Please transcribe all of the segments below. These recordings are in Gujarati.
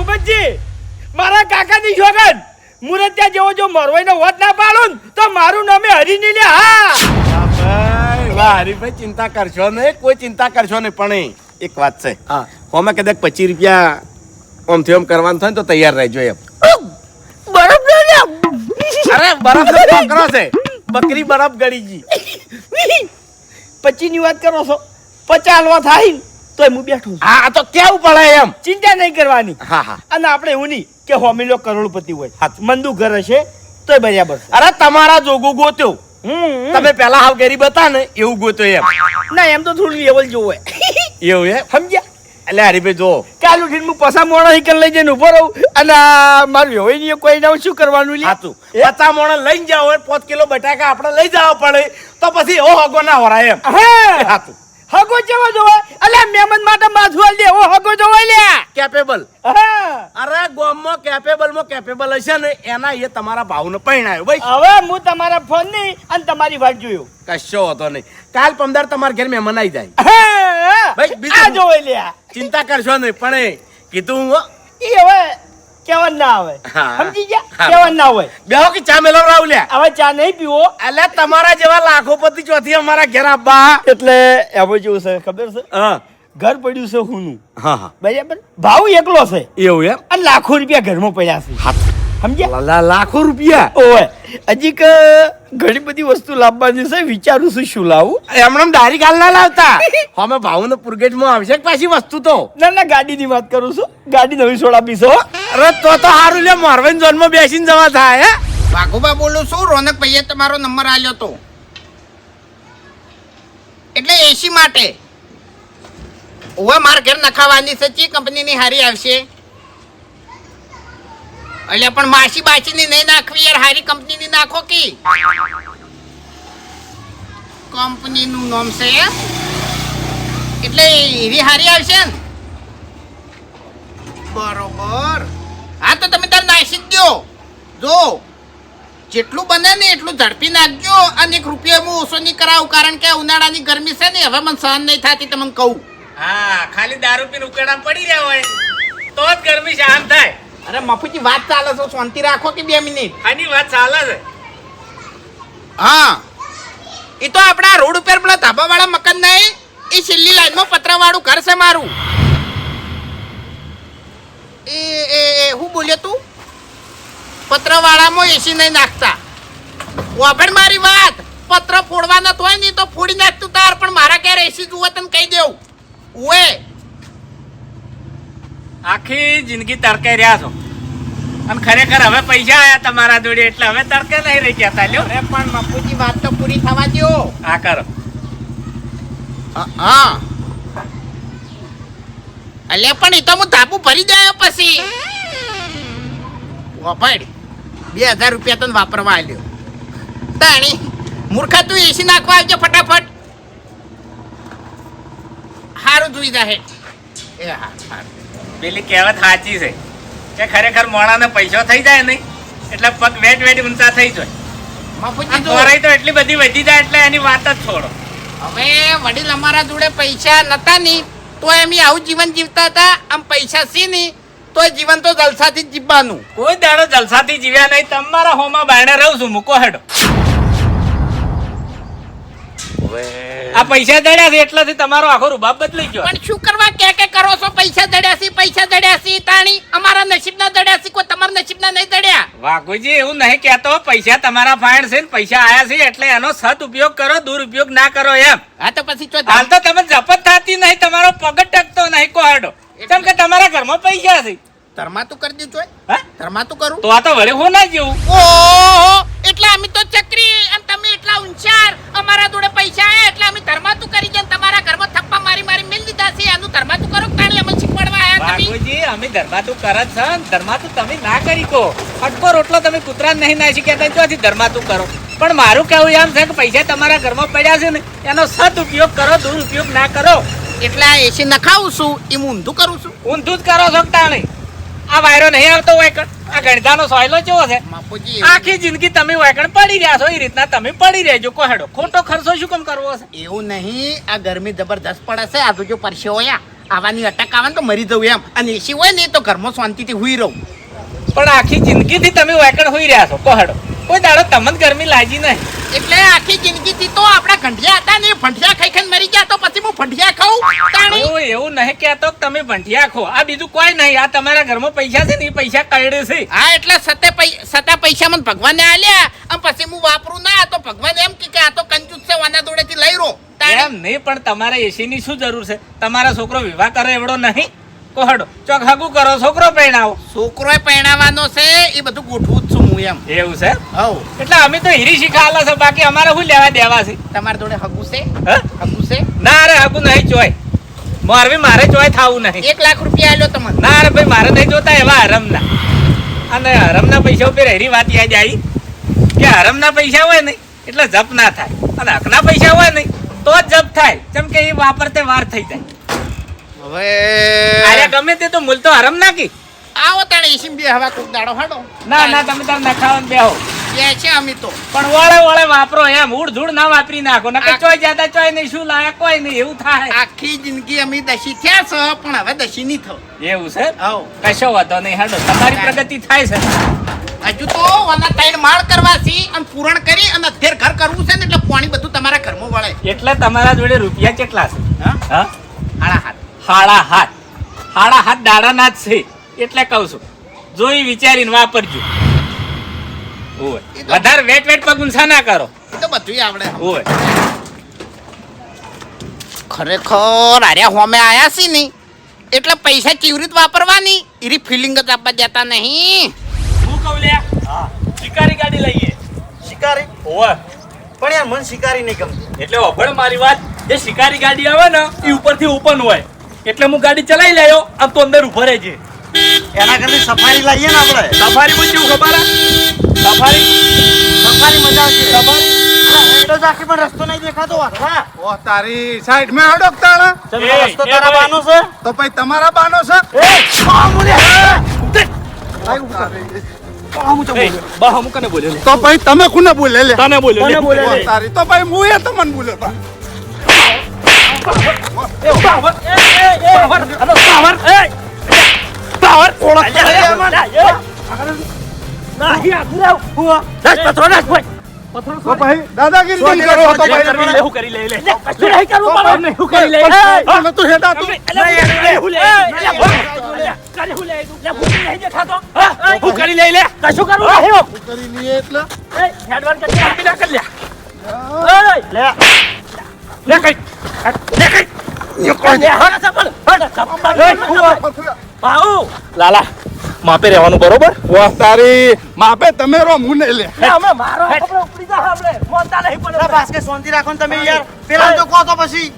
હરિભતજી મારા કાકાની છોકન મુરત્યા જેવો જો મરવાઈનો વટ ના પાડું તો મારું નામે હરી નહીં લે. હા ભાઈ વાહ હરીભાઈ, ચિંતા કરશો નહીં, કોઈ ચિંતા કરશો નહીં. પણ એક વાત છે, હા હોમે કદાચ 25 રૂપિયા ઓમથી ઓમ કરવાનું થાય ને તો તૈયાર રહેજો એમ. બરફ લે. અરે બરફ નો છોકરો છે, બકરી બરફ ગળી જી. 25 ની વાત કરો છો, 50 હાલવા થાય ને તોય હું બેઠો છું. હા તો કેવું પડે એમ. ચિંતા નહીં કરવાની. હા હા. અને આપણે એવું નહીં કે હોમીલો કરોડપતિ હોય, મંદુ ઘર હશે તોય બરાબર. અરે તમારા જોગું ગોત્યો, તમે પેલા હાવ ગરીબ હતા ને એવું ગોત્યો એમ. ના એમ તો થોડું લેવલ જોવે. એવું એમ સમજ્યા? એટલે હરીભાઈ જો કાલ ઉઠીને હું પસા મોણો હિકલ લઈ જઈને ઉભો રહું અને મારું હોય નહીં કોઈ ના શું કરવાનું લે. હાતું 50 મોણ લઈને જાવ હોય, 5 કિલો બટાકા આપણે લઈ જવા પડે તો પછી એવો હગો ના વરાય એમ. હા હાતું હગો જેવો જોવા અલ્યા મહેમાન માટે માથું આલ દે એવો હગો જોવા લ્યા. કેપેબલ. હા અરે ગામમાં કેપેબલ હશે ને એના એ તમારા ભાવને પરણાયો ભાઈ. હવે હું તમારા ફોન ની અને તમારી વાત જોયો. કશો હતો નહીં. કાલ પમદાર તમારા ઘેર મહેમાન આવી જાય. હા ભાઈ, બીજું આ જોવા લ્યા. ચિંતા કરશો નહીં. પણ કીધું હું ઈ હવે કેવન ના આવે. હા. સમજી ગયા? હા. કેવન ના હોય. બેહો કે ચા મેલો રાવ લ્યા. હવે ચા નહીં પીવો એટલે તમારા જેવા લાખોપતિ ચોથી અમારા ઘેર આબા. એટલે એવો જેવું છે ખબર છે. હા ઘર પડ્યું છે હુંનું હા બરાબર. ભાવ એકલો છે એવું એમ. અને લાખો રૂપિયા ઘરમાં પડ્યા છે. સમજ્યા? લાખો રૂપિયા. ઓય હજી કે ઘણી બધી વસ્તુ લાવવાની છે. વિચારું છું શું લાવું. એમણે દારી ગાલ ના લાવતા. અમે ભાવનો પુરગેટમાં આવશે કે પાછી વસ્તુ તો. ના ના ગાડીની વાત કરું છું. ગાડી નવી સોડા પીશો. અરે તો સારું લે, મોરવેન ઝોનમાં બેસીને જવા થાય. હે વાઘુબા બોલું છું. રોનક ભાઈએ તમારો નંબર આલ્યો તો એટલે એસી માટે. ઓવે માર ઘેર નખાવાની છે. ચી કંપનીની હારી આવશે? એટલે પણ માસી બાચીની નહીં નાખવી યાર, હારી કંપનીની નાખો કી. કંપનીનું નામ છે એટલે એવી હારી આવશે ને. બરોબર. હા તો તમે તાર નાસી જ દો. જો જેટલું બને ને એટલું ઝડપી નાખજો. અને 1 રૂપિયા હું ઓછો નહીં કરાવું, કારણ કે ઉનાળાની ગરમી છે ને હવે મને સહન નહીં થતી. તમને કહું. હા, ખાલી દારૂ પીને ઉકેડા પડી રહ્યા હોય તો જ ગરમી શાંત થાય. અરે મફુજી વાત ચાલે છે, શાંતિ રાખો કે 2 મિનિટ. આની વાત ચાલે છે. હા એ તો આપણા રોડ ઉપર પેલા ધાબાવાળા મકાન નહીં, એ છેલ્લી લાઈનમાં પતરાવાળું ઘર છે મારું. એ હું બોલ્યો તું? પતરાવાળામાં એસી નહીં નાખતા. વાપડ મારી વાત. પત્ર ફોડવાના તો હોય ને તો ફોડી નાખતું તાર, પણ મારા ક્યારે એસી જુઓ તને કહી દેવું. ઓએ આખી જિંદગી તડકે રહ્યા છો અને ખરેખર હવે પૈસા આયા તમારા જોડે એટલે હવે તડકે નહીં રહી ગયા લ્યો. અરે પણ મફુજી વાત તો પૂરી થવા દો. હા કરો. હા અલે પણ એ તો હું ધાબુ ભરી જાય પછી વાપડ 2000 રૂપિયા તને વાપરવા આલ્યો. તાણી મૂર્ખા તું એસી નાખવા આવજો ફટાફટ. હારું જોઈ જાહે. એ હા હારું. પેલી કહેવત સાચી છે કે ખરેખર મોણાને પૈસો થઈ જાય નહીં એટલે પગ વેટ ઊંચા થઈ જાય. મફુજી જો ચોરાઈ તો એટલી બધી વધી જાય એટલે એની વાત જ છોડો. હવે વડીલ અમારા જોડે પૈસા નતા ની તો એમ આવું જીવન જીવતા હતા. આમ પૈસા સી ની તો જીવન તો જલસાથી જ જીવવાનું. કોઈ દાડો જલસાથી જીવ્યા નહીં. તમારા હોમાં બાયણે રહું છું. મૂકો હેડો. આ પૈસા દડ્યા છે એટલાથી તમારો આખો રૂબાબ બદલાઈ ગયો. પણ શું કરવા કે કરો છો? પૈસા દડ્યા છે તાણી અમારા નસીબના દડ્યા છે, કોઈ તમારા નસીબના નહીં દડ્યા. વાઘુજી એવું નહીં કહેતો. પૈસા તમારા ફાઇન છે ને પૈસા આયા છે એટલે એનો સદઉપયોગ કરો, દુરુપયોગ ના કરો એમ. હા તો પછી ચો હાલ તો તમે જપત થતી નહીં, તમારો પગ ટકતો નહીં કોહડો. કેમ કે તમારા ઘરમાં પૈસા છે. ધર્માતું કરી દીધું હોય. હા? ધર્માતું કરું તો આ તો વળે હું ના જેવું. ઓહો એટલે અમે તો ચક્રી અને તમે એટલા ઊંચાર. અમારા જોડે પૈસા આયા એટલે અમે ધર્માતું કરી જાય. તમારા ઘરમાં થપ્પા મારી મેલ દીધા છે. એનું ધર્માતું કરો તાણી અમે શીખવાડવા આયા તમે. વાઘુજી અમે ધર્માતું કરત છે ને ધર્માતું તમે ના કરી કો. અટકો રોટલો તમે કૂતરા નહીં ના શીખ્યા ત્યાંથી ધર્માતું કરો. પણ મારું કહેવું એમ છે કે પૈસા તમારા ઘરમાં પડ્યા છે ને એનો સદઉપયોગ કરો, દુરુપયોગ ના કરો. એટલે આ એસી નખાવું છું એમ ઊંધું કરું છું. ઊંધું જ કરો છો તાણી. આ વાયરો નહીં આવતો વાયકણ. આ ગણધાનો સોયલો કેવો છે. બાપુજી આખી જિંદગી તમે વાયકણ પડી રહ્યા છો એ રીતના તમે પડી રહેજો. કોહેડો ખોટો ખર્ચો શું કેમ કરવો છે? એવું નહીં. આ ગરમી જબરદસ્ત પડે છે. આ જો પરસેવો યા આવાની અટક આવે ને તો મરી જવું એમ, અને એસી હોય ને તો ઘરમાં શાંતિથી હુઈ રહું. પણ આખી જિંદગીથી તમે વાકડ હોઈ રહ્યા છો પહાડો, કોઈ દાડો તમને ગરમી લાગી નહીં. એટલે આખી જિંદગીથી તો આપણા ગંઢિયા હતા ને, ફંટિયા ખાઈ ખાઈને મરી ગયા, તો પછી હું ફંટિયા ખાઉં તાણી? હું એવું નહીં કહેતો કે તમે ભંટિયા ખો, આ બીજું કોઈ નહીં. આ તમારા ઘરમાં પૈસા છે ને એ પૈસા કઈડે છે. હા, એટલે સતે પૈસા મને ભગવાને આલ્યા, અને પછી હું વાપરું ના તો ભગવાન એમ કે આ તો કંજૂસ છે, વાના દોડેથી લઈ રહો. એમ નહીં, પણ તમારે એસી ની શું જરૂર છે? તમારા છોકરો વિવાહ કરે એવડો નહીં. કોહડો ચોક હગું કરો, છોકરો પરણાવો. છોકરોય પરણાવવાનો છે, એ બધું ગોઠવું જ છું હું એમ. એવું છે? હવ. એટલે અમે તો હીરી શીખાલા છે, બાકી અમારે શું લેવા દેવા છે? તમારા જોડે હગું છે? હા? હગું છે? ના રે, હગું નહીં ચોય. મારે ચોય થાવું નહીં. 1 લાખ રૂપિયા આલ્યો તમને? ના રે ભાઈ, મારે નહીં જોતા એવા હરમના. અને હરમના પૈસા ઉપર એરી વાત યાદ આવી કે હરમના પૈસા હોય ને એટલે જપ ના થાય, અને હકના પૈસા હોય ને તો જ જપ થાય. જેમ કે એ વાપરતે વાર થઈ જાય. હવે અરે ગમે તે તો મૂલ તો હરમ નાખી. આવો તાણે એસી બે હવા કોક દાડો હાડો. ના તમે તાર નખાવાનું બેહો. બે છે અમે તો. પણ વળે વાપરો એમ, ઉડ ધૂળ ના વાપરી નાખો. નકર ચોય જાતા ચોય નહીં, શું લાયક કોઈ નહીં, એવું થાય. આખી જિંદગી અમે દશી થયા છે, પણ હવે દશી નહીં થો. એવું છે? હવ. કશો વાંધો નહીં, હાડો તમારી પ્રગતિ થાય છે. હજુ તો વાના 3 માળ કરવા છે, અને પૂરણ કરી અને અધેર ઘર કરવું છે ને, એટલે પાણી બધું તમારા ઘરમાં વળે. એટલે તમારા જોડે રૂપિયા કેટલા છે? હા? હા, હાડા હાથ. હાડા હાથ દાડાના જ છે. એટલે કહું છું, જોઈ વિચારીને વાપરજો. ઓય, વધારે વેટ પગુંસા ના કરો. એ તો બધું આવડે. ઓય, ખરેખર આર્યા હોમે આયા છે ને, એટલે પૈસા કેવી રીતે વાપરવાની એની ફિલિંગ જ આપવા દેતા નહીં. હું કહું લે, શિકારી ગાડી લઈએ. શિકારી? ઓય, પણ યાર મને શિકારી નહીં ગમતી. એટલે ઓભળ મારી વાત, જે શિકારી ગાડી આવે ને એ ઉપરથી ઓપન હોય, એટલે હું ગાડી ચલાવી લેયો, આમ તો અંદર ઉભો રહેજે. એના કરતા સફારી લાવીએ ને આપણે. સફારી માં કેવું ખબર હે? સફારી મજા આવશે. સફારી તો જાખી પણ રસ્તો નહીં દેખાતો. હા, ઓ તારી સાઈડ માં હડો તાણા ચલો રસ્તો તારા બાનો છે. તો પછી તમારા બાનો છે. તો પછી તમે કોને બોલે લે? તને બોલ્યો. ઓ તારી તો પછી હું એ તમને બોલ્યો તા. તો પછી દાદાગીરી નહીં કરો તો પછી તમે તો હેડા તું. કરી લઈએ એટલે લાલા માપે રહેવાનું બરોબર. વાહ તારી માપે તમે રો મુને લે. બાસ્કે શાંતિ રાખો ને તમે યાર. પેલા તો કહો તો પછી.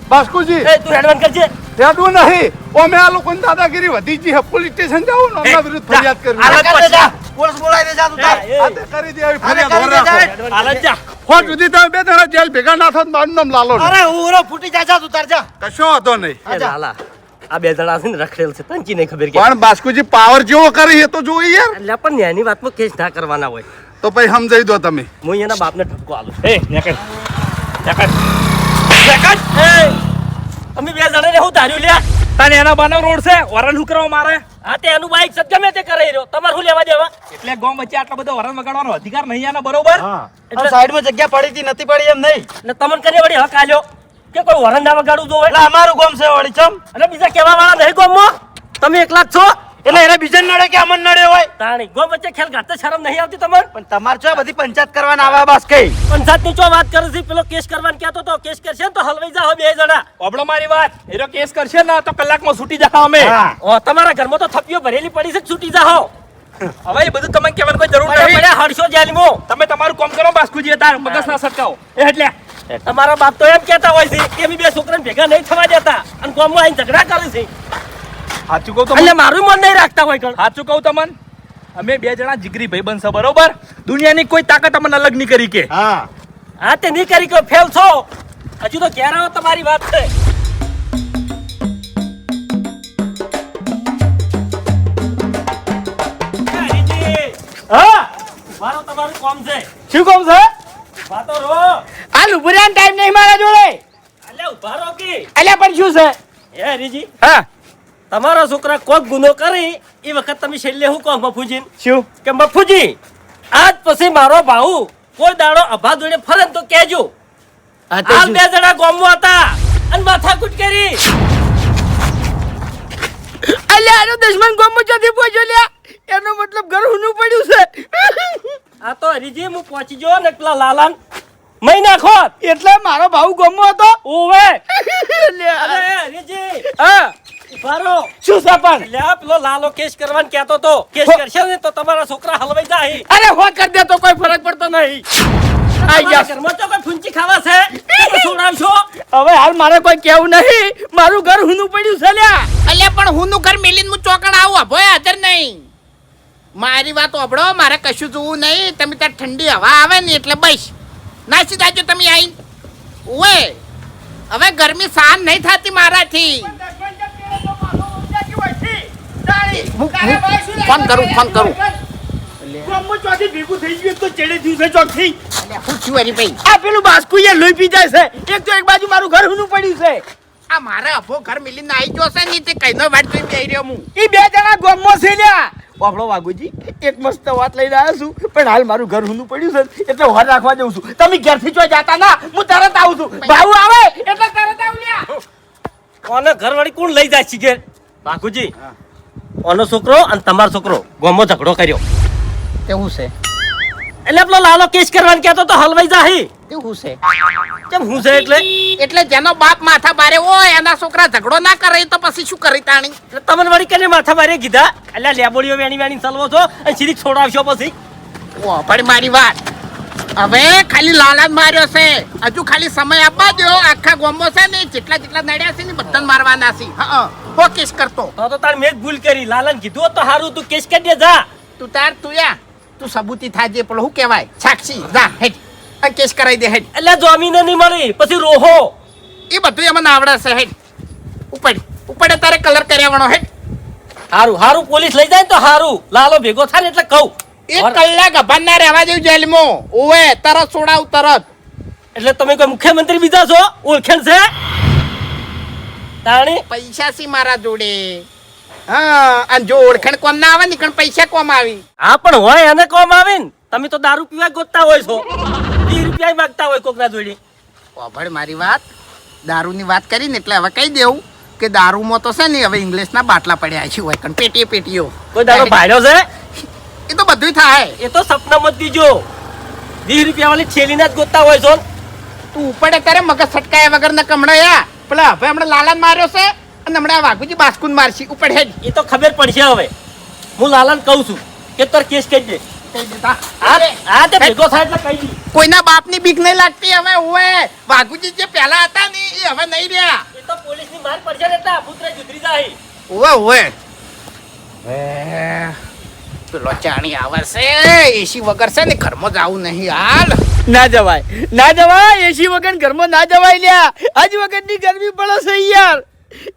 બાસ્કુજી હેડું નહીં. ઓ મેં આ લોકોની દાદાગીરી વધી ગઈ છે. પોલીસ સ્ટેશન જાવું ને એમના વિરુદ્ધ ફરિયાદ કરવી. પોલીસ બોલાવી દે જા તું તાર. આ તે કરી દે આવી ફરિયાદ હો રાખો. ખોટ સુધી તમે 2 જણા જેલ ભેગા ના થાત મારું નામ લાલો નહીં. અરે ઉરો ફૂટી જા જા તું તાર જા. કશો વાંધો નહીં. લાલા આ 2 જણા છે ને રખડેલ છે, તંચી નહીં ખબર કે. પણ બાસ્કુજી પાવર જેવો કરી એ તો જોઈ યાર. એટલે પણ ન્યાયની વાતમાં કેસ ના કરવાના હોય. તો પછી સમજાઈ દો તમે. હું એના બાપને ઠપકો આલું. અમે 2 જણાને હું ધાર્યું લ્યા. તને એના બાનો રોડ છે વરણ હુકરાવ મારે. હા તે એનું બાઈક સજ ગમે તે કરાઈ રહ્યો, તમારે શું લેવા દેવા? એટલે ગામ વચ્ચે આટલો બધો વરણ વગાડવાનો અધિકાર નહીં આનો બરોબર. એટલે સાઈડમાં જગ્યા પડી હતી નથી પડી એમ નહીં. એટલે તમને કરી વળી હક આલ્યો કે કોઈ વરંડા વગાડવું જોવે? એટલે અમારું ગામ છે વળી ચમ. અને બીજા કહેવા વાળા નહીં ગામમાં? તમે એકલા જ છો? એટલે એને બીજન નડે કે અમન નડે હોય. તાણી ગો વચ્ચે ખેલ ગાતે શરમ નહીં આવતી તમને? પણ તમારે જો બધી પંચાયત કરવાના આવા બસ કઈ. પંચાયતની ચો વાત કરે છે? પેલો કેસ કરવાનું કહેતો તો કેસ કરશે ને તો હલવાઈ જાઓ 2 જણા. ઓબળો મારી વાત. એરો કેસ કરશે ને તો કલાકમાં છૂટી જાવ અમે. ઓ તમારા ઘરમાં તો થપ્પીઓ ભરેલી પડી છે, છૂટી જાઓ. હવે એ બધું તમને કહેવાની કોઈ જરૂર પડે નથી. પડે હડશો જેલમાં. તમે તમારું કામ કરો બાસ્કુજી. તાર મગજ ના સટકાવો. એટલે તમારા બાપ તો એમ કહેતા હોય છે કે અમે 2 છોકરાને ભેગા નહીં થવા દેતા અને ગામમાં આવીને ઝઘડા કરે છે. સાચું કહું એટલે મારું મન નહીં રાખતા હોય કણ. સાચું કહું તમને, અમે 2 જણા જીગરી ભાઈ બનશે બરોબર. દુનિયાની કોઈ તાકાત અમને અલગ નહીં કરી કે. હા તે નહીં કરી કે ફેલ છો. હજુ તો ઘેર આવો તમારી વાત છે. હા મારો તમારું કામ છે. શું કામ છે? વાતો રો. હાલ ઉભો રહ્યા ટાઈમ નહીં મારા જોડે. અલ્યા ઉભા રહો કે. અલ્યા પણ શું છે? એ હરીજી હા તમારા છોકરા કોક ગુનો કરી એ વખત તમે છેલ્લે હું કહો મફુજી શું કે મફુજી આજ પછી મારો ભાઉ કોઈ દાડો અભા દોડે ફરે ને તો કહેજો આ તો હાલ શું? બે જણા ગામમાં હતા અને માથાકૂટ કરી અલ્યા આનો દુશ્મન ગોમો ચોથી પહોંચ્યો લ્યા એનો મતલબ ઘર હુનું પડ્યું છે આ તો હરીજી હું પહોંચી ગયો ને પેલા લાલાન મહી નાખો એટલે મારો ભાવ ગોમો હતો ઓવે અલ્યા. અરે હરીજી હા ઉભારો શું છે પણ લ્યા પેલો લાલો કેસ કરવાનું કહેતો તો કેસ કરશે ને તો તમારા છોકરા હલવાઈ જાય અરે હો કરી દે તો કોઈ ફરક પડતો નહીં આઈ તમારા જા ઘરમાં તો કોઈ ફૂંચી ખાવા છે તમે છોડાવશો હવે હાલ મારે કોઈ કેવું નહીં મારું ઘર હુનું પડ્યું છે લ્યા અલ્યા પણ હું નું ઘર મેલીને હું ચોકડ આવું અભોય હાજર નહીં મારી વાત ઓભળો મારે કશું જોવું નહીં તમે ત્યાં ઠંડી હવા આવે ને એટલે બસ નાસી જાજો તમે આઈ ઓએ હવે ગરમી સહન નહીં થતી મારાથી ફોન કરું ગોમો ચોથી ભેગું થઈ ગયું તો ચેડે થયું છે ચોકથી અલ્યા હું છું હરી ભાઈ આ પેલું બાસ્કુ એ લોહી પી જાય છે એક તો એક બાજુ મારું ઘર હુનું પડ્યું છે આ મારે અભો ઘર મિલીને આવી ગયો છે ને તે કઈનો વાટ જોઈ બેહી રહ્યો હું ઈ બે જણા ગોમો છે લ્યા બાપડો વાઘુજી એક મસ્ત વાત લઈને આવ્યો છું પણ હાલ મારું ઘર હુનું પડ્યું છે એટલે હોર રાખવા જઉં છું તમે ઘરથી ચોય જાતા ના હું તરત આવું છું ભાવ આવે એટલે તરત આવું લ્યા કોને ઘરવાળી કોણ લઈ જાય છે ઘેર બાકુજી ઓનો છોકરો અને તમારો છોકરો ગોમો ઝઘડો કર્યો તેવું છે એટલે પેલો લાલો કેસ કરવાનું કહેતો તો હલવાઈ જાય તેવું છે કેમ હું છે એટલે જેનો બાપ માથા બારે હોય એના છોકરા ઝઘડો ના કરે તો પછી શું કરી તાણી એટલે તમને વળી કને માથા મારે કીધા એટલે લેબોડીઓ વેણી વેણી ચલવો છો અને સીધી છોડાવશો પછી ઓ પણ મારી વાત હવે ખાલી લાલાન માર્યો છે હજુ ખાલી સમય આપવા દો આખા ગોમો છે ને જેટલા જેટલા નડ્યા છે ને બધાને મારવાના છે હા હો કેસ કરતો તો તાર મેં જ ભૂલ કરી લાલન કીધું હોત તો હારું તું કેસ કરી દે જા તું તાર તું યા તું સબૂતી થાજે પેલો શું કહેવાય સાક્ષી જા હેડ આ કેસ કરાવી દે હેડ એટલે જમીને નહીં મળી પછી રોહો એ બધું એમને આવડે છે હેડ ઉપડે તારે કલર કર્યાવાનો હેડ હારું હારું પોલીસ લઈ જાય ને તો હારું લાલો ભેગો થાય ને એટલે કહું એક કલાક અભાન ના રહેવા દેવું જેલમાં ઓવે તરત છોડાવ તરત એટલે તમે કોઈ મુખ્યમંત્રી બીજા છો ઓળખેણ છે તાણી પૈસા સી મારા જોડે હા અને જો ઓળખાણ કોમ ના આવે ને કણ પૈસા કોમ આવી હા પણ હોય એને કોમ આવે ને તમે તો દારૂ પીવા ગોતતા હોય છો 20 રૂપિયા માંગતા હોય કોકના જોડે ઓભળ મારી વાત દારૂની વાત કરી ને એટલે હવે કહી દેવું કે દારૂમાં તો છે ને હવે ઇંગ્લિશના બાટલા પડ્યા છે હોય કણ પેટીઓ કોઈ દારૂ ભાડ્યો છે એ તો બધું થાય એ તો સપના મત દીજો 20 રૂપિયા વાળી છેલીના જ ગોતતા હોય છો તું ઉપડે તારે મગજ છટકાયા વગર ન કમણાયા પેલા હવે હમણાં લાલાન માર્યો છે અને હમણાં વાઘુજી બાસ્કુન મારશી ઉપર હેડ એ તો ખબર પડશે હવે હું લાલન કહું છું કે તાર કેસ કરી દે હા તે ભેગો થાય એટલે કહી દી કોઈના બાપની બીક નહીં લાગતી હવે ઓએ વાઘુજી જે પહેલા હતા ને એ હવે નહીં રહ્યા એ તો પોલીસની માર પડશે ને એટલે પુત્ર જુદરી જાય ઓએ પેલો ચાણી આવે છે એસી વગર છે ને ઘરમાં જવું નહીં હાલ ના જવાય એસી વગર ઘરમાં ના જવાય લ્યા આજ વગરની ગરમી પડે છે યાર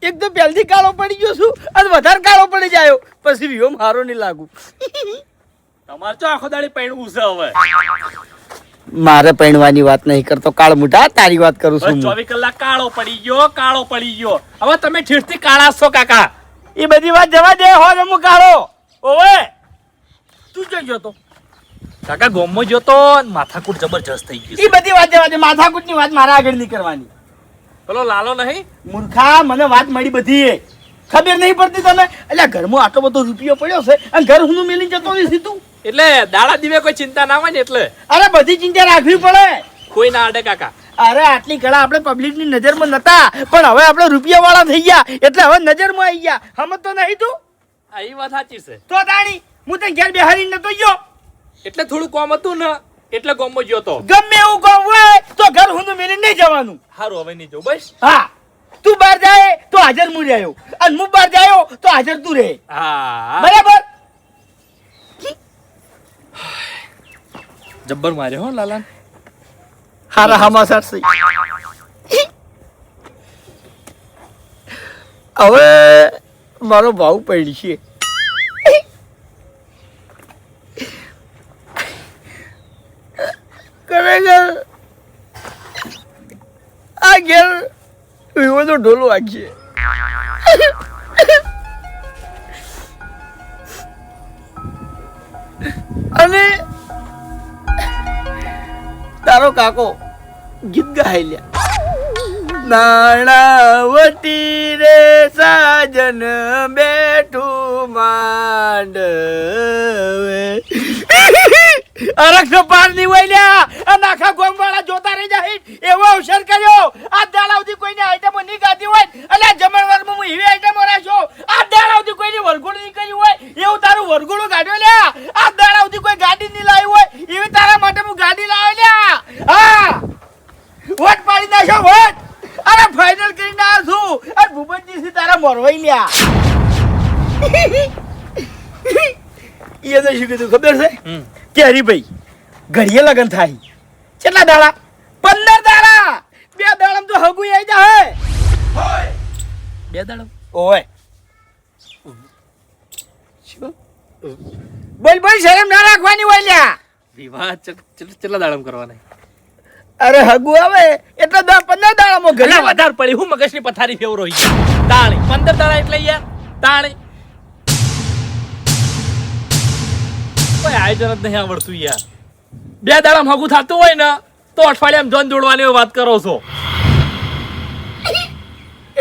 એક તો પહેલથી કાળો પડી ગયો છું અને વધારે કાળો પડી જાય પછી વિહો મારો નહીં લાગુ તમારે તો આખો દાડી પૈણવું છે હવે મારે પૈણવાની વાત નહીં કરતો કાળ મુઠા તારી વાત કરું છું 24 કલાક કાળો પડી ગયો હવે તમે ઠીઠથી કાળા છો કાકા એ બધી વાત જવા દે હો રમુ કાળો ઓવે તું જઈ ગયો તો કાકા ગોમમાં ગયો તો માથાકૂટ જબરજસ્ત થઈ ગઈ એ બધી વાત જવા દે માથાકૂટની વાત મારા આગળ નહીં કરવાની પેલો લાલો નહીં મૂર્ખા મને વાત મળી બધી એ ખબર નહીં પડતી તને એટલે ઘરમાં આટલો બધો રૂપિયો પડ્યો છે અને ઘર હું મેલી જતો નથી તું એટલે દાડા દીવે કોઈ ચિંતા ના હોય ને એટલે અરે બધી ચિંતા રાખવી પડે કોઈ ના અડે કાકા અરે આટલી કળા આપણે પબ્લિકની નજરમાં નતા પણ હવે આપણે રૂપિયા વાળા થઈ ગયા એટલે હવે નજરમાં આવી ગયા સમજતો નહીં તું આ ઈ વાત સાચી છે તો તાણી હું તને ઘેર બેહારીને નતો ગયો એટલે થોડું કોમ હતું ને એટલે ગોમમાં ગયો તો ગમે એવું કામ હોય તો ઘર હું મેલી નહીં જવાનું હારું હવે નહીં જવું બસ હા તું બહાર જાય તો હાજર હું રહ્યો અને હું બહાર જાયો તો હાજર તું રહે હા બરાબર જબ્બર માર્યો હો લાલા હારા હમાસર છે હવે મારો ભાવ પડી છે ખરેખર આ ઘેર એવો તો ઢોલો વાગીએ મારો કાકો ગીત ગાય લ્યા. નાણાવટી રે સાજન બેઠું માંડવે અરક્ષ પાર ની હોય લ્યા. અને આખા ગોમવાળા જોતા રહી જાય એવો અવસર કર્યો. આ દાડાવથી કોઈને આઈટમો નહીં ગાતી હોય એટલે જમણવારમાં હું એવી આઈટમો રાખ્યો. આ દાડાવથી કોઈની વરઘોડું નહીં કર્યું હોય એવું તારું વરઘોડું કાઢ્યો લ્યા. આ દાડાવથી કોઈ ગાડી નહીં લાવી હોય એવી તારા માટે હું ગાડી લાવ્યો લ્યા. હા વોટ પાડી નાખ્યો વોટ. અરે ફાઇનલ કરી નાખું. અને ભૂપતજી થી તારા મોરવાઈ લ્યા. એ તો શું કીધું ખબર છે કે હરીભાઈ ઘડીએ લગન થાય કેટલા દાડા 15 દાડા. 2 દાડામાં તો હગું આવી જાય. 2 દાડા ઓય શું બોલ બોલ શરમ ના રાખવાની હોય લ્યા. વિવાહ કેટલા દાડામાં કરવાના? અરે હગું આવે એટલે 10-15 દાડામાં ઘરે ઘણા વધારે પડી. હું મગજની પથારી ફેવરો તાળી 15 દાડા એટલે યાર તાળી કોઈ આયોજન જ નહીં આવડતું યાર. 2 દાડામાં હગું થતું હોય ને તો અઠવાડિયામાં જોન જોડવાની વાત કરો છો.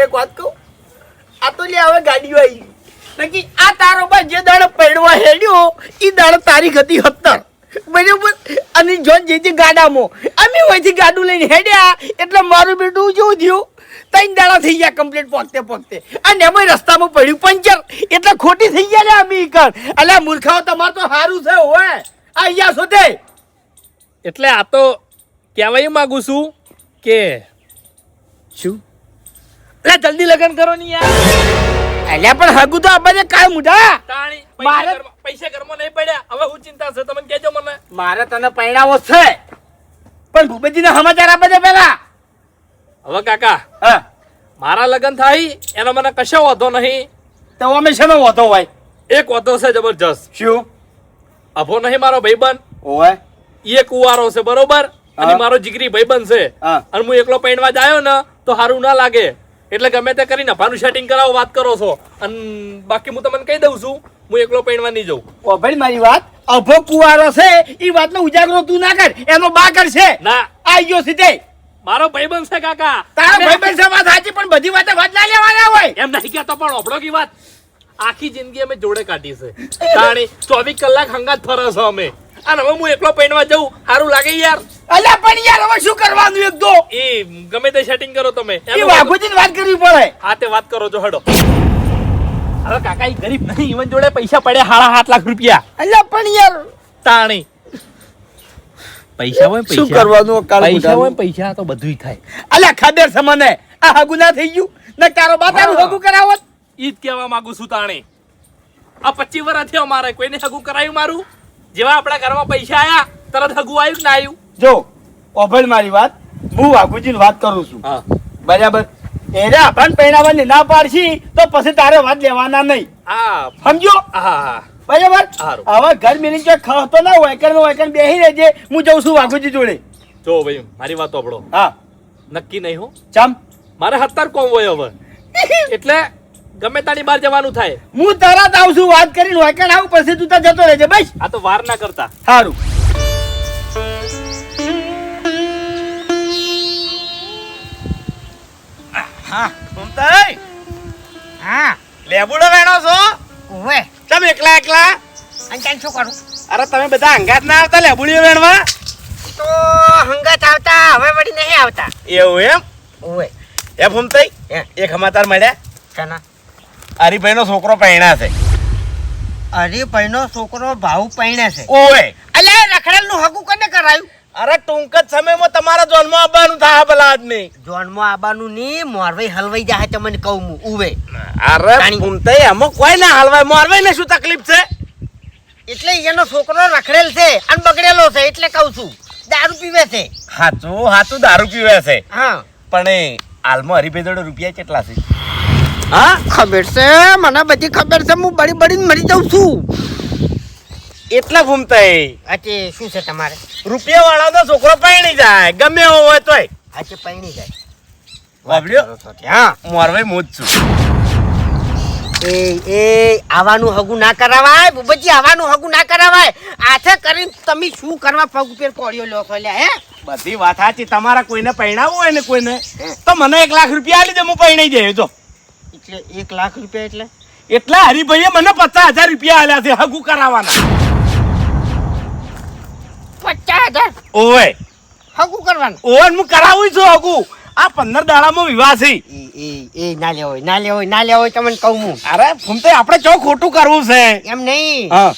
એક વાત કહું આ તો લે હવે ગાડીઓ આવી નકી આ તારો બા જે દાડો પડવા હેડ્યો ઈ દાડો તારીખ હતી 17 બરાબર. અને જોન જેથી ગાડામાં અમે ઓયથી ગાડું લઈને હેડ્યા એટલે મારું બેટું જેવું થયું 3 દાડા થઈ ગયા કમ્પ્લીટ પોકતે અને એમાં રસ્તામાં પડ્યું પંચર એટલે ખોટી થઈ ગયા લે અમે કર. અલ્યા મૂર્ખાઓ તમાર તો સારું છે હોય આ અહીંયા સોતે. એટલે આ તો કહેવાય માંગુ છું કે શું એટલે જલ્દી લગન કરો ને યાર. અલ્યા પણ હગું તો આપણે કાય મુઢા. તાણી મારે- પૈસા ઘરમાં નહીં પડ્યા. હવે હું ચિંતા છે તમને કહેજો મને. મારે તને પૈણાવો છે પણ ભૂપતજીને સમાચાર આપે છે પેલા. હવે કાકા હા મારા લગન થાય એનો મને કશો વાંધો નહીં. તો અમે શેનો વાંધો હોય? એક વાંધો છે જબરજસ્ત. શું અભો નહીં મારો ભાઈબંધ ઓય એ કુવારો છે બરોબર અને હા. મારો જીગરી ભાઈબંધ છે હા. અને હું એકલો પૈણવા જ આવ્યો ને તો સારું ના લાગે એટલે ગમે તે કરીને અભાનું સેટિંગ કરાવો વાત કરો છો. અને બાકી હું તમને કહી દઉં છું હું એકલો પૈણવા નહીં જઉં. ઓ ભાઈ મારી વાત અભો કુવારો છે ઈ વાતનો ઉજાગરો તું ના કર એનો બા કરશે. ના આઈ ગયો સીધે મારો ભાઈબંધ છે કાકા. તારા અને ભાઈ બહેન વાત સાચી પણ બધી વાતે વાત ના લેવાના હોય. એમ નહીં કહેતો પણ ઓપડો કી વાત આખી જિંદગી અમે જોડે કાઢી છે. તાણી 24 કલાક હંગાત ફરે છે અમે. અને હવે હું એકલો પૈણવા જઉં સારું લાગે યાર. અલ્યા પણ યાર હવે શું કરવાનું એક તો એ ગમે તે સેટિંગ કરો તમે. ઈ વાઘોજીને વાત કરવી પડે. હા તે વાત કરો છો હડો. હવે કાકા ઈ ગરીબ નહીં ઈવન જોડે પૈસા પડ્યા 7.5 લાખ રૂપિયા. અલ્યા પણ યાર તાણી પૈસા હોય શું કરવાનું કાળ પૈસા હોય મુઢાનું? પૈસા તો બધુંય થાય. અલ્યા ખબર છે મને આ હગું ના થઈ ગયું ને તારો બા તારું હા. હગું કરાવત. ઈ જ કહેવા માંગુ છું તાણી. આ 25 વર્ષ થયો મારે કોઈને હગું કરાયું મારું. જેવા આપણા ઘરમાં પૈસા આયા તરત હગું આવ્યું કે ના આવ્યું. જો ઓભળ મારી વાત હું વાઘુજીની વાત કરું છું હા બરાબર. એને આપણને પહેરાવાની ના પાડશી તો પછી તારે વાત લેવાના નહીં હા સમજો હા હા બરાબર. હારું. હવે ઘર મિલી જો ખતો ના હોય વાયકણ બેહી રહેજે હું જઉં છું વાઘુજી જોડે. જો ભાઈ મારી વાત સાંભળો. હા નક્કી નહીં હો ચમ મારે 17 કોમ હોય હવે એટલે ગમે તાણી બહાર જવાનું થાય. હું તરત આવું છું વાત કરીને વાયકણ આવું પછી તું ત્યાં જતો રહેજે બસ. આ તો વાર ના કરતા. સારું હા ઘૂમતાઈ હા લેબુડો વેણો છો ઓવે તમે એકલા એકલા અને તને શું કરું અરે તમે બધા અંગાત ના આવતા લેબુડીઓ વેણવા તો હંગાત આવતા હવે વળી નહીં આવતા એવું એમ ઓવે એ ભૂમતાઈ હે. એક સમાચાર મળ્યા કના હરીભાઈનો છોકરો પૈણા છે હરીભાઈનો છોકરો ભાવ પૈણે છે ઓય અલ્યા રખડેલનું હગું કોને કરાયું અરે ટૂંક જ સમયમાં તમારા જન્મ આવવાનું થાય પેલા આદમી જોનમાં આબાનું ની મોરવાઈ હલવાઈ જાય તમને કહું હું ઉવે અરે ભૂમતાઈ આમાં કોઈ ના હાલવાય મોરવાઈ ને શું તકલીફ છે એટલે એનો છોકરો રખડેલ છે અને બગડેલો છે એટલે કહું છું દારૂ પીવે છે હાચું દારૂ પીવે છે હા પણ હાલમાં હરીભાઈ જોડે રૂપિયા કેટલા છે હા ખબર છે મને બધી ખબર છે હું બળી બળીને મરી જાઉં છું એટલા ભૂમતાઈ આજે શું છે તમારે રૂપિયા વાળા તો છોકરો પૈણી જાય ગમે એવો હોય તોય આજે પૈણી જાય વાપર્યો હા મોરવાઈ હું જ છું એ આવાનું હગું ના કરાવાય બુબજી, આવાનું હગું ના કરાવાય. આથે કરીને તમે શું કરવા પગ ઉપર પડ્યો લો છો લ્યા? હે બધી વાત સાચી. તમારા કોઈને પૈણાવું હોય ને કોઈને તો મને 1 લાખ રૂપિયા આલી દે, હું પૈણાઈ જઈએ. જો એટલે 1 લાખ રૂપિયા એટલે એટલે હરીભાઈએ મને 50,000 રૂપિયા આલ્યા છે હગું કરાવવાના. 50,000 ઓય હગું કરવાનું? ઓય હું કરાવું છું હગું. આ 15 દાડામાં વિવાહ છે. એ ના લેવાય, ના લેવાય, ના લેવાય તમને કહું હું. અરે ફૂમતે આપણે ચો ખોટું કરવું છે. એમ નહીં, હા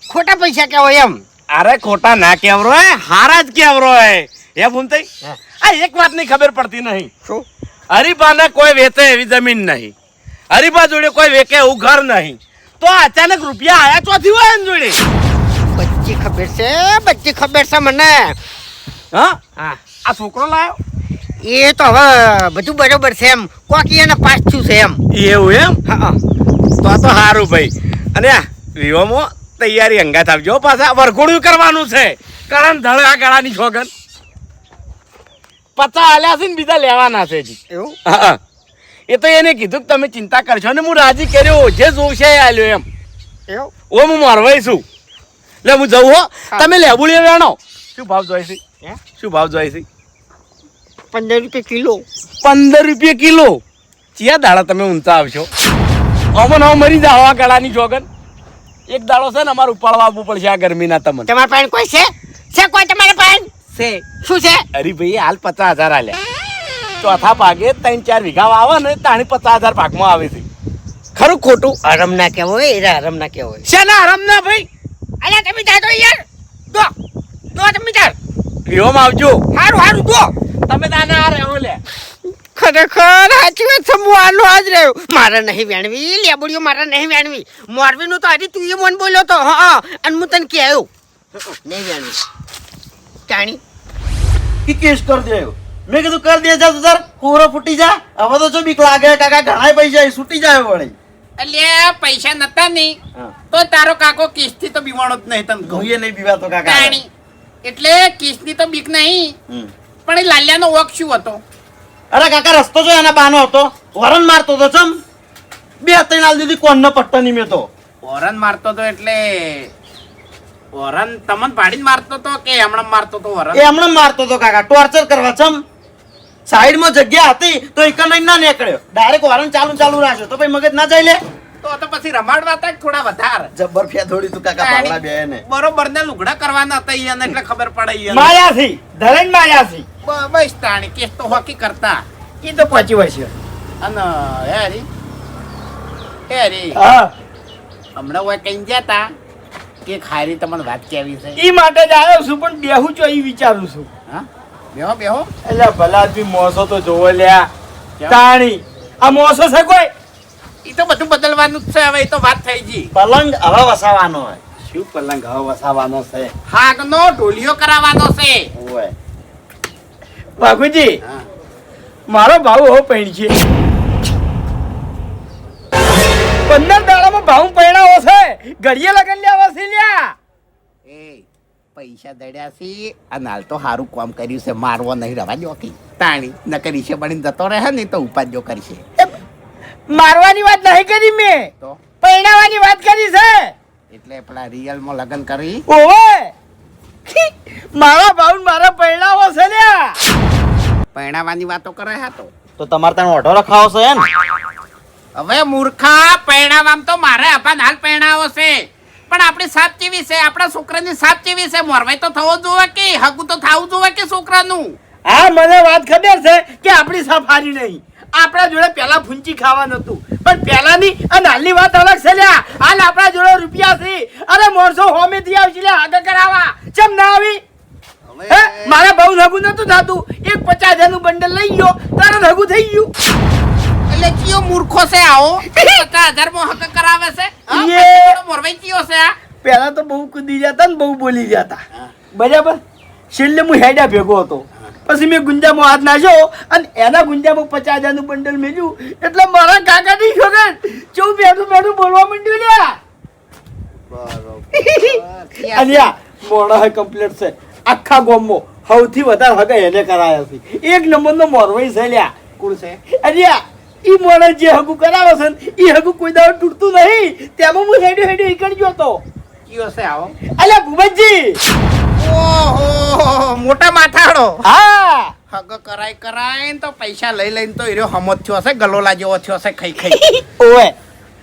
ખોટા પૈસા કેવાય એમ. અરે ખોટા ના કેવરો હે, હારા જ કેવરો હે. હે ફૂમતે હા. આ એક વાત ની ખબર પડતી નહીં. શું? હરીબાને કોઈ વેચે એવી જમીન નહીં, હરીબા જોડે કોઈ વેચે એવું ઘર નહીં, તો આ અચાનક રૂપિયા આયા ચોથી હોય એમ જોડે. બધી ખબર છે, બધી ખબર છે મને. હા હા, આ છોકરો લાયો એ તો હવે બધું બરોબર છે એમ. કોકી એને પાસ થયું છે એમ. એવું એમ? હા, તો આ તો સારું ભાઈ. અને આ વિવાહમાં તૈયારી અંગાત આવજો. પાછા વરઘોડું કરવાનું છે, કારણ ધળ આ ગળાની છોગન 50 આલ્યા છે ને બીજા લેવાના છે જી. એવું? હા, એ તો એને કીધું કે તમે ચિંતા કરશો ને હું રાજી કર્યો, જે જોશે એ આલ્યો એમ. એવું? ઓ હું મારવાઈ છું. એટલે હું જઉં હો. તમે લેબુડી વેણો. શું ભાવ જોઈ છે? હે? શું ભાવ જોઈ છે? 15 રૂપિયા કિલો. 15 રૂપિયા કિલો. ચિયા દાડા તમે ઊંચા આવશો? અમન હવે મરી જાઓ આ ગળાની જોગન. એક દાડો છે ને અમારે ઉપાડવા આવવું પડશે આ ગરમીના તમને. તમારા પાસે કોઈ છે? છે કોઈ તમારા પાસે? છે. શું છે? અરે ભાઈ હાલ 50,000 આલ્યા. ચોથા ભાગે 3-4 વીઘા આવે ને તાણી 50,000 ભાગમાં આવે છે. ખરું ખોટું? આરામ ના કહેવાય, એરા આરામ ના કહેવાય. શેના આરામ ના ભાઈ? અલ્યા તમે જાતો યાર. દો તમે જાર. વિહોમાં આવજો. હારું હારું દો. તમે તાને આ રહ્યો લે. ખરેખર સાચી વાત છે. હું આલો આજ રહ્યો. મારે નહીં વેણવી લેબડીઓ, મારે નહીં વેણવી. મોરબીનું તો હજી તું એ મન બોલ્યો તો. હા, અને હું તને કહેવું નહીં વેણવી. જાણી કે કેસ કરી દેયો. મેં કીધું કરી દે જા તું તાર કોરો ફૂટી જા. હવે તો જો બીક લાગે કાકા, ઘણા પૈસા છૂટી જાય વળી. એટલે પૈસા નતા નહીં હા. તો તારો કાકો કિસ્તી તો બીવાણો જ નહીં તને કહું. ઘઉંએ નહીં પીવાતો કાકા. તાણી. એટલે કિસ્તી તો બીક નહીં, હમ. પણ એ લાલ્યાનો વોક શું હતો? અરે કાકા રસ્તો જો એના બાનો હતો, વરણ મારતો હતો. ચમ 2-3 આલ દીધી કોણનો પટ્ટો ની મેં તો. ઓરન મારતો તો એટલે ઓરન તમને પાડીને મારતો તો કે હમણાં મારતો તો ઓરન? એ હમણાં મારતો હતો કાકા, ટોર્ચર કરવા. ચમ સાઈડમાં જગ્યા હતી તો એક નહીં ના નીકળ્યો, ડાયરેક્ટ વરણ ચાલુ રાખ્યો તો ભાઈ મગજ ના જાય લે. તો પછી રમાડવા હતા કે થોડા વધારે? જબ્બર ફેદોડી તું કાકા પાવડા બે ને. બરોબર ને લુગડા કરવાના હતા ઈયાને એટલે ખબર પડે ઈયાને. માયાથી ધરેન માયાથી. બસ તાણી કેસ તો હોકી કરતા. એ તો પહોંચી વળશે. અને હેરી હેરી હા, હમણાં હોય કઈ ગયા તા કે ખારી તમને વાત કેવી છે? ઈ માટે જ આવ્યો છું, પણ બેહું છો ઈ વિચારું છું. હા, બેહો બેહો. એટલે ભલા આદમી મોસો તો જોવો લ્યા. કેમ? તાણી આ મોસો છે કોઈ? ઈ તો બધું બદલવાનું જ છે હવે. એ તો વાત થઈ ગઈ. પલંગ હવે વસાવાનો હોય. શું પલંગ હવે વસાવાનો છે? હાગનો ઢોલિયો કરાવવાનો છે. ઓય બાપુજી, હા. મારો ભાવ હવે પૈણ છે. 15 દાડામાં ભાવ પૈણાવો છે. ઘડીએ લગન લેવા છે લ્યા. એ પૈસા દડ્યા છે અને હાલ તો સારું કામ કર્યું છે. મારવો નહીં રવા દો કે તાણી નકર ઈશે બનીને જતો રહે ને તો ઉપાડ્યો કરશે. મારવાની વાત નહીં કરી મેં, તો પૈણાવાની વાત કરી છે. એટલે પેલા રિયલમાં લગ્ન કરી. ઓવે મારા ભાવ મારા પૈણાવો છે લ્યા. પરણાવાની વાતો કરે હા તો તમારે ત્યાં ઓઢો રખાવો છે એમ? હવે મૂર્ખા પરણાવામ તો મારે અપાન હાલ પરણાવો છે, પણ આપણી સાપ કેવી છે? આપણા છોકરાની સાપ કેવી છે? મોરવાઈ તો થવો જોવે કે હગું તો થાવું જોવે કે છોકરાનું? હા, મને વાત ખબર છે કે આપણી સફારી નહીં. આપણા જોડે પેલા ફૂંચી ખાવા નતું, પણ પેલાની અને હાલની વાત અલગ છે લ્યા. હાલ આપણા જોડે રૂપિયા છે. અરે મોરસો હોમેથી આવશે લ્યા આગળ કરાવવા. ચમ ના આવી? હે, મારા બહુ હગું નતું થતું. એક 50,000 નું બંડલ લઈ ગયો, તરત હગું થઈ ગયું. એટલે કયો મૂર્ખો છે આવો? 50,000 માં હક કરાવે છે? હા, યે. પછી મોરવાઈ કયો છે આ? પેલા તો બહુ કૂદી જતા ને બહુ બોલી જતા, બરાબર. છેલ્લે હું હેડા ભેગો હતો, પછી મેં ગુંજામાં હાથ નાખ્યો અને એના ગુંજામાં 50,000 નું બંડલ મેલ્યું. એટલે મારા કાકા ની છોકર ચૌ બેઠું બોલવા માંડ્યું લ્યા. અલ્યા મોડા કમ્પ્લીટ છે આખા ગામમાં. સૌથી વધારે હગા એને કરાયા છે. એક નંબર નો મોરવાઈ છે લ્યા. કોણ છે? અલ્યા ઈ મોણે જે હગું કરાવે છે ને ઈ હગું કોઈ દાડો તૂટતું નહીં. તેમાં હું હેડ્યો ઈકણ ગયો તો. કયો છે આવો? અલ્યા ભૂપતજી. ઓહો મોટા માથાડો. હા હગ કરાય ને તો પૈસા લઈ લઈને તો હીરો હમો થયો હશે, ગલોલા જેવો થયો હશે ખાઈ ખાઈ. ઓવે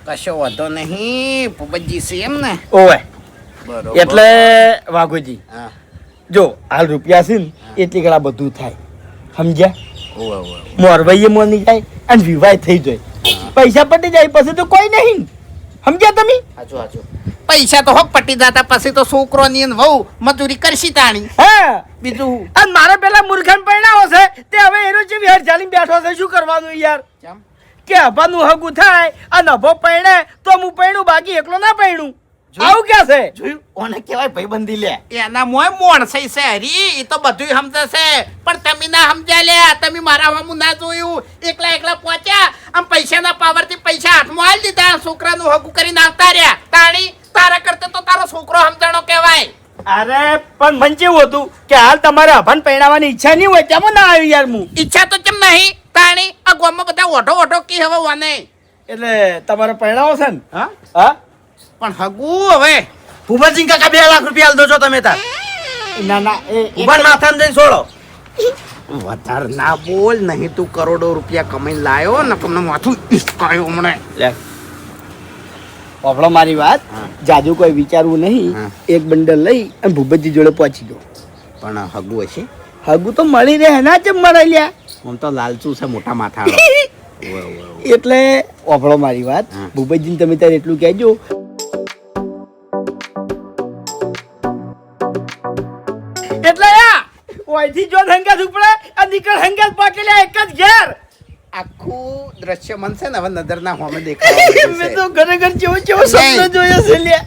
કશો વાંધો નહીં, ભૂપતજી છે એમ ને? ઓવે. બરોબર. એટલે વાઘુજી હા. જો હાલ રૂપિયા છે ને એટલી ઘણા બધું થાય સમજ્યા. ઓવે, ઓવે. મોરવાઈએ મોની જાય અને વિવાહ થઈ જાય, પૈસા પટી જાય પછી તો કોઈ નહીં. સમજ્યા તમે? હાચું હાચું. પૈસા તો હોક પટી જતા પછી તો છોકરો ની ને વહુ મજૂરી કરશી તાણી. હા બીજું અને મારે પેલા મૂર્ખાન પરણાવો છે તે હવે એનો જે વિહાર ચાલીને બેઠો છે. શું કરવાનું યાર? કેમ? કે અભાનું હગું થાય અને અભો પરણે તો હું પરણું, બાકી એકલો ના પરણું. આવું ક્યાં છે? જોયું ઓને કહેવાય ભાઈબંધી લે. એના મોય મોણસઈ છે હરી, એ તો બધું સમજે છે પણ તમે ના સમજ્યા લે. તમે મારા વામું ના જોયું, એકલા પહોંચ્યા આમ પૈસાના પાવરથી પૈસા હાથમાં આલી દીધા, છોકરાનું હગું કરીને આવતા રહ્યા. તાણી તારા કરતા તો તારો છોકરો સમજાણો કહેવાય. અરે પણ મને કેવું હતું કે હાલ તમારે અભાન પરણાવવાની ઈચ્છા નહીં હોય તેમાં ના આવી યાર હું. ઈચ્છા તો કેમ નહીં? તાણી આ ગામમાં બધા ઓઢો કી હવે વાને. એટલે તમારે પરણાવો છે ને? હા હા પણ હગું હવે ભૂપતજી કાકા 2 લાખ રૂપિયા આલ દો છો તમે તાર. ના ના ઉભા માથાને જઈને છોડો. વધારે ના બોલ, નહીં તું કરોડો રૂપિયા કમાઈને લાયો ને તમને માથું ઈસકાયો હમણે. આપણો મારી વાત જાજુ કોઈ વિચારવું નહીં. હા. એક બંડલ લઈ અને ભૂપતજી જોડે પહોંચી ગયો. પણ હગું હશે? હગું તો મળી રહે ના ચમ મરાઈ લ્યા. આમ તો લાલચું છે મોટા માથા. એટલે આપણો મારી વાત હા. ભૂપતજીને તમે ત્યારે એટલું કહેજો. એટલે ઓયથી જો હંગાત ઉપડે આ દીકર હંગાત પાકેલા એક જ ઘેર. આખું દ્રશ્ય મન છે ને હવે નજર ના હોમે દેખાય. મેં તો ખરેખર કેવો સપનો જોયો છે લ્યા.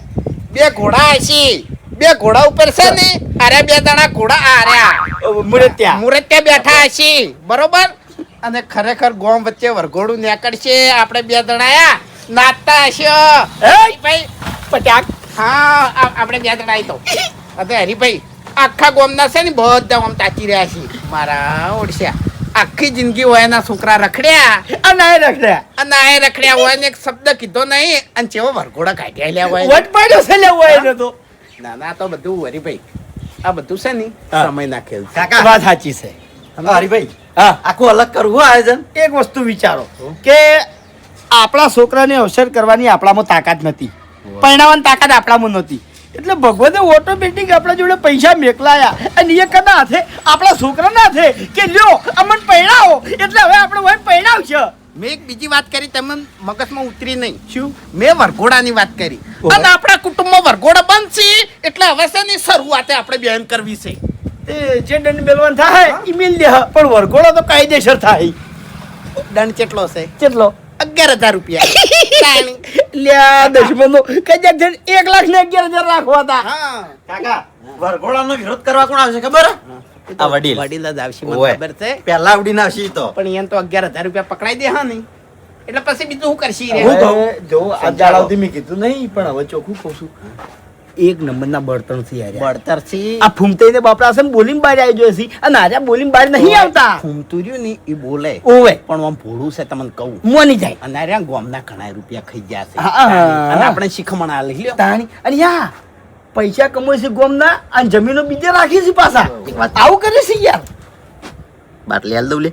બે ઘોડા હશે, બે ઘોડા ઉપર છે ને અરે બે જણા ઘોડા આર્યા મુરત્યા મુરત્યા બેઠા હશે બરોબર. અને ખરેખર ગોમ વચ્ચે વરઘોડું નીકળશે, આપણે બે જણા નાચતા હશે. હરીભાઈ પટાક. હા આપણે બે જણા તો અરે હરીભાઈ આખા ગોમના છે ને બધા આમ તાકી રહ્યા છે. મારા ઓળશ્યા આખી જિંદગી હોય એના છોકરા રખડ્યા અને રખડ્યા અને આ રખડ્યા હોય ને એક શબ્દ કીધો નહીં અને ચેવો વરઘોડા કાઢ્યા લ્યા હોય. વટ પાડ્યો છે લે હોય એને તો. ના ના તો બધું હરીભાઈ આ બધું છે ને હા. સમય ના ખેલ છે. કાકા વાત સાચી છે. હરીભાઈ હા આખું અલગ કરવું આયોજન. એક વસ્તુ વિચારો કે આપણા છોકરાને અવસર કરવાની આપણામાં તાકાત નથી, પરણાવવાની તાકાત આપણામાં નથી. એટલે ભગવાને ઓટોમેટિક આપણા જોડે પૈસા મેકલાયા અને એ કદા હાથે આપણા છોકરાના હાથે કે લ્યો અમને પરણાવો એટલે હવે આપણે હોય પરણાવશે. મેં એક બીજી વાત કરી તમે મગજમાં ઉતરી નહીં. શું? મેં વરઘોડાની વાત કરી અને આપણા કુટુંબમાં વરઘોડા બનશે એટલે હવે છે ને શરૂઆતે આપણે બેન કરવી છે. એ જે દંડ મેલવાન થાય ઈ મેલ દે પણ વરઘોડો તો કાયદેસર થાય. દંડ કેટલો છે? કેટલો? 11,000 રૂપિયા. લ્યા દશમનો કદાચ 1 લાખ ને 11,000 રાખવા હતા. હા કાકા વરઘોડાનો વિરોધ કરવા કોણ આવશે ખબર હે? આ વડીલ. વડીલ જ આવશે મને ઓય. ખબર છે પહેલા આવડીને આવશે ઈ તો. પણ એને તો 11,000 રૂપિયા પકડાઈ દે હા નહીં એટલે પછી બીજું શું કરશી રે? હવે જો આ દાડાવથી મેં કીધું નહીં પણ હવે ચોખ્ખું કહું છું એક નંબરના બળતણ થી યાર બળતર છે આ ફૂમતાઈને બાપડા છે ને બોલીને બહાર આવી જોઈ છે અને આર્યા બોલીને બહાર નહીં આવતા. ફૂમતુર્યું ને એ બોલે ઓવે પણ આમ ભોળું છે તમને કહું. મોની જાય અને અરે ગોમના ઘણા રૂપિયા ખાઈ ગયા છે હા, હા. અને આપણે શીખમણ આ લઈ લ્યો. તાણી અને યા પૈસા કમાય છે ગોમના અને જમીનો બીજે રાખી છે પાછા. આવું કરે છે યાર. બાટલી હાલ દઉં લે.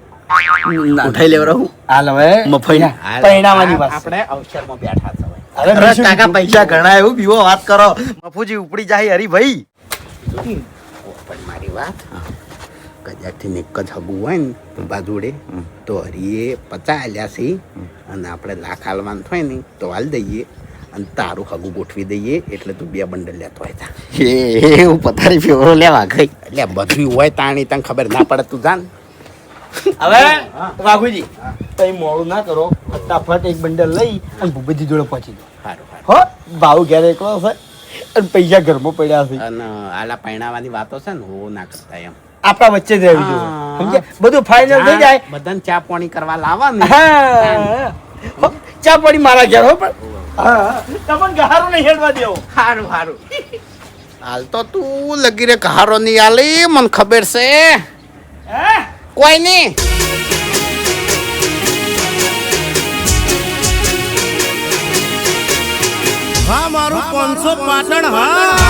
ઉઠાઈ લેવ રહું. હાલ હવે મફઈ. પરણાવાની વાત છે. આપણે અવસરમાં બેઠા છે હવે. હવે અરે બીજું કાકા પૈસા ઘણા એવું બીવો વાત કરો. મફુજી ઉપડી જાય હરીભાઈ. પણ મારી વાત કદાચથી એક જ હગું હોય ને બાજુડે તો હરીએ 50 આલ્યા છે અને આપણે લાખ હાલવાનું થાય ને તો હાલ દઈએ અને તારું હગું ગોઠવી દઈએ એટલે તું 2 બંડલ લેતો હોય તા. હું પથારી ફેવરો લેવા ગઈ. એટલે બધું હોય તાણી તને ખબર ના પડે તું જાન. હવે વાઘુજી તમે મોડું ના કરો, ફટાફટ એક બંડલ લઈ અને ભૂપતજી જોડે પહોંચી દો. સારું સારું. હો ભાવ ઘેર એકલો છે અને પૈસા ઘરમાં પડ્યા છે. અને આલા પૈણાવાની વાતો છે ને હો ના કરતા એમ. આપણા વચ્ચે જ રહેવું જોઈએ. હા. સમજ્યા? બધું ફાઇનલ થઈ જાય. બધાને ચા પાણી કરવા લાવવા ને હા હો, ચા પડી મારા ઘેર હો પણ હા તમને ગહારો નહીં હેડવા દેવો. સારું સારું. હાલ તો તું લગી રે કહારો નહીં આલી મને ખબર છે હે કોઈ નહીં. મારું 500 પાટણ હા